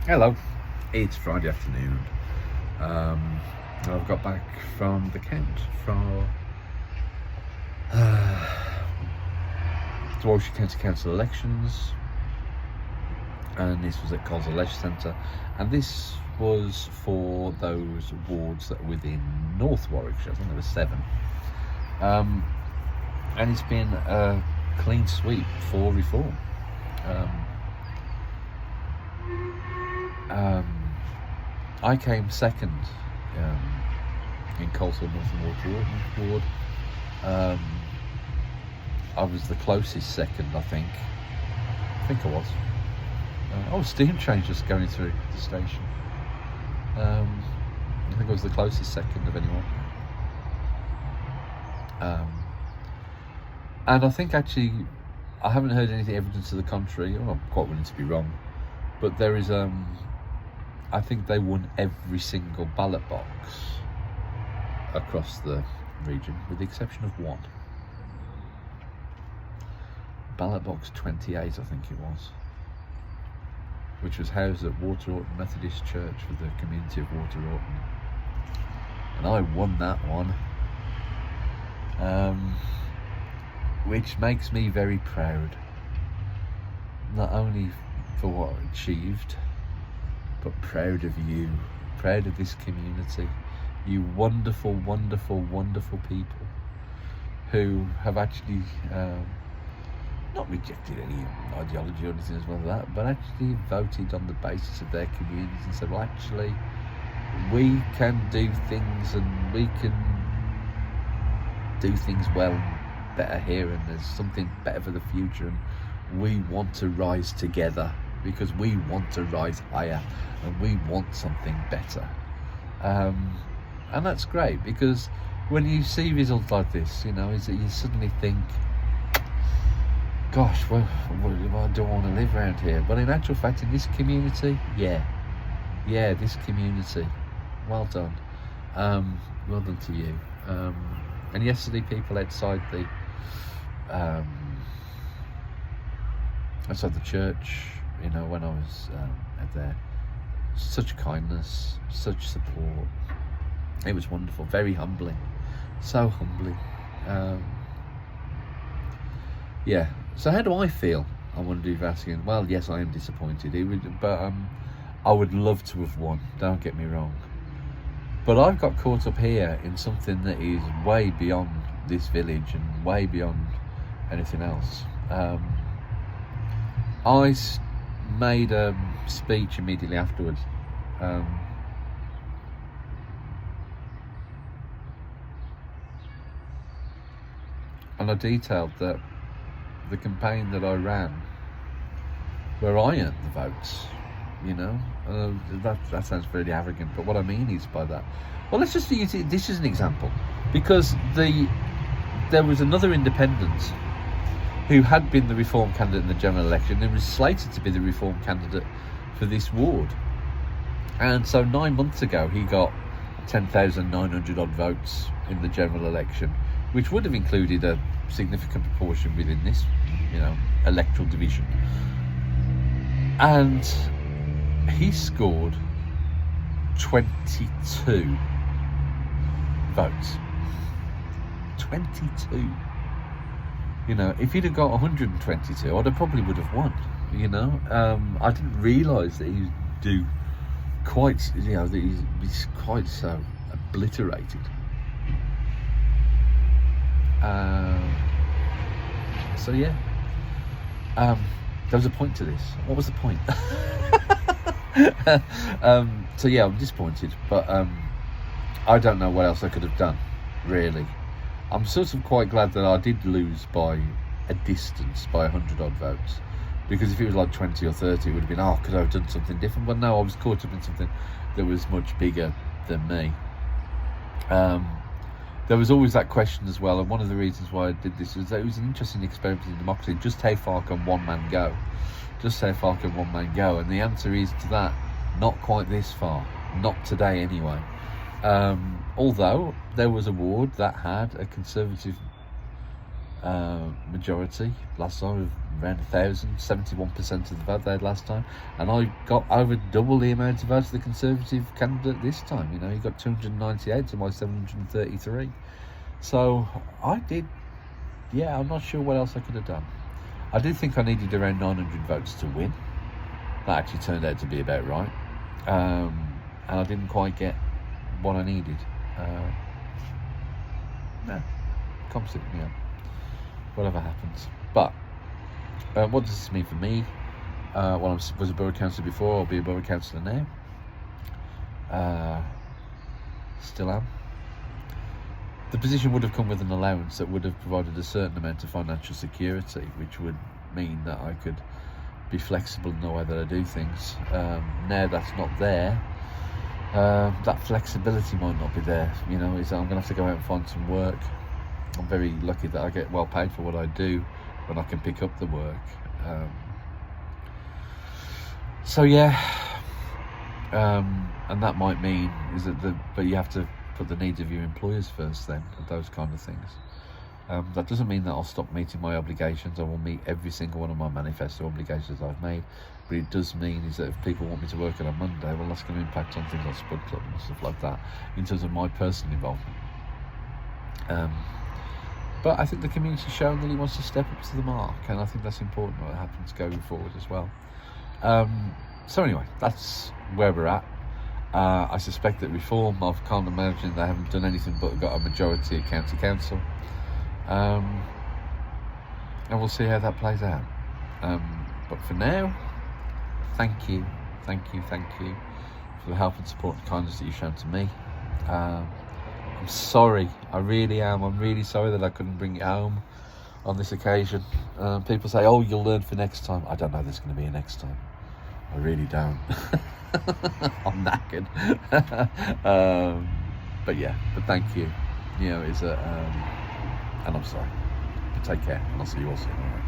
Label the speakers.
Speaker 1: Hello, it's Friday afternoon. I've got back from the count for the Warwickshire County Council elections, and this was at Coleshill Leisure Centre, and this was for those wards that are within North Warwickshire. I think there were 7, and it's been a clean sweep for reform. I came second in Coleshill North and Water Ward. I was the closest second, I think I was. Steam train just going through the station. I think I was the closest second of anyone. And I think actually, I haven't heard anything evidence to the contrary. Well, I'm quite willing to be wrong, but there is I think they won every single ballot box across the region, with the exception of one. Ballot box 28, I think it was, which was housed at Waterorton Methodist Church for the community of Waterorton. And I won that one, which makes me very proud. Not only for what I achieved, but proud of you, proud of this community, you wonderful, wonderful, wonderful people who have actually not rejected any ideology or anything as well as that, but actually voted on the basis of their communities and said, well, actually, we can do things and we can do things well, better here, and there's something better for the future, and we want to rise together because we want to rise higher and we want something better. And that's great, because when you see results like this, you know, is that you suddenly think, gosh, well, I don't want to live around here. But in actual fact, in this community, yeah, this community, well done. Well done to you. And yesterday, people outside the church, you know, when I was out there, such kindness, such support. It was wonderful, very humbling, so humbling. Yeah. So how do I feel? I wonder if you're asking. Well, yes, I am disappointed. But I would love to have won. Don't get me wrong. But I've got caught up here in something that is way beyond this village and way beyond anything else. I made a speech immediately afterwards. And I detailed that the campaign that I ran, where I earned the votes, you know, that sounds very arrogant, but what I mean is by that, well, let's just use this as an example, because there was another independent who had been the Reform candidate in the general election and was slated to be the Reform candidate for this ward. And so 9 months ago, he got 10,900 odd votes in the general election, which would have included a significant proportion within this, you know, electoral division. And he scored 22 votes. 22. You know, if he'd have got 122, I probably would have won. You know, I didn't realise that he'd do quite, you know, that he's quite so obliterated. So yeah, there was a point to this. What was the point? So yeah, I'm disappointed, but I don't know what else I could have done, really. I'm sort of quite glad that I did lose by a distance, by 100 odd votes, because if it was like 20 or 30, it would have been, oh, could I have done something different? But no, I was caught up in something that was much bigger than me. There was always that question as well, and one of the reasons why I did this was that it was an interesting experiment in democracy. Just how far can one man go? Just how far can one man go? And the answer is to that, not quite this far. Not today, anyway. Although there was a ward that had a Conservative majority last time, around 1,000, 71% of the vote they had last time, and I got over double the amount of votes of the Conservative candidate this time. You know, he got 298 to my 733. So I did, yeah, I'm not sure what else I could have done. I did think I needed around 900 votes to win. That actually turned out to be about right. And I didn't quite get what I needed. No, composite, you know, whatever happens. But what does this mean for me? Well, I was a borough councillor before, I'll be a borough councillor now. Still am. The position would have come with an allowance that would have provided a certain amount of financial security, which would mean that I could be flexible in the way that I do things. Now that's not there, that flexibility might not be there. You know, I'm going to have to go out and find some work. I'm very lucky that I get well paid for what I do when I can pick up the work. So yeah, and that might mean is that but you have to put the needs of your employers first then, and those kind of things. That doesn't mean that I'll stop meeting my obligations. I will meet every single one of my manifesto obligations I've made, but it does mean is that if people want me to work on a Monday, well, that's going to impact on things like Spud Club and stuff like that in terms of my personal involvement. But I think the community's shown that he wants to step up to the mark, and I think that's important that happens going forward as well. So anyway, that's where we're at. I suspect that Reform, I can't imagine they haven't done anything but got a majority at County Council. And we'll see how that plays out. But for now, thank you for the help and support and kindness that you've shown to me. I'm sorry, I really am. I'm really sorry that I couldn't bring it home on this occasion. People say, oh, you'll learn for next time. I don't know there's going to be a next time. I really don't. I'm knackered. But yeah, but thank you. You know, and I'm sorry. But take care, and I'll see you all soon. All right.